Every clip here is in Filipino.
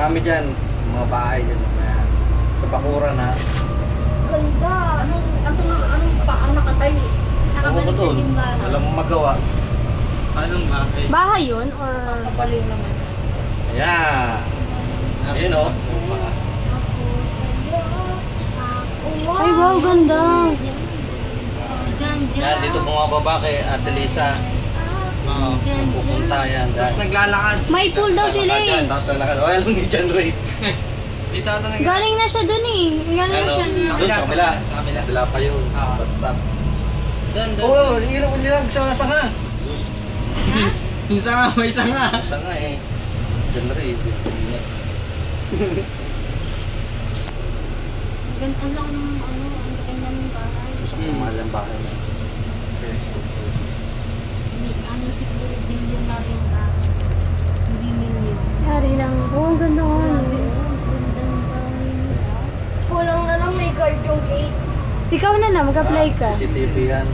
Marami dyan, mga bahay dyan. Sa bakuran ha. Ganda. Anong paan nakatayo? Nakabalik doon. Alam mo magawa. Anong bahay? Bahay yun or Baliw naman. Ayan. Ayun o. ay wow, ganda. Yan, dito bumababa kay Ate Lisa. Oo. Pupunta yan. Tapos naglalakad. May pool daw sila eh. Tapos lalakad. O, alam ni John Ray. Dito ata naglalakad. Galing na siya dun eh. Galing na Ano? siya dun. Sa Doon, sa kabila. sa kabila. Kabila pa yun. Ah. Basta. Doon. Oo, ilag sa sanga. Isa nga, may isa nga. Sanga eh. John Ray. Ganda lang ng ang ganda ng bahay. Sa kamahal ang bahay na. Ano siguro bilyonaryo ka. Hindi milyon. Yari lang. Oo, ang ganda nga. Kulang na lang may guard yung gate. Ikaw na mag-apply ka. CCTV yan.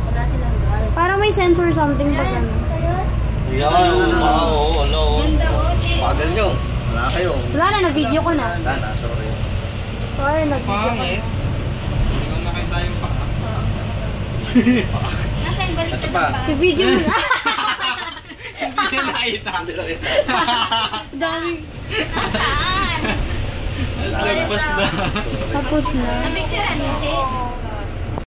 Wala silang guard. Parang may sensor something pag ano. Yan, oo, wala o. Ganda o, Pagal nyo. Wala kayo. Wala na, na-video ko na. Wala na, sorry. Sorry, nag-video ko. Pangit. Hindi ko nakita yung paa. Nasaan balik Ito ka pa. pa? I-video mo na. Hindi nakita. Hindi na kita. Dami. Nasaan? Lagpas na. Sorry. Tapos na. Na-picturean mo, Che?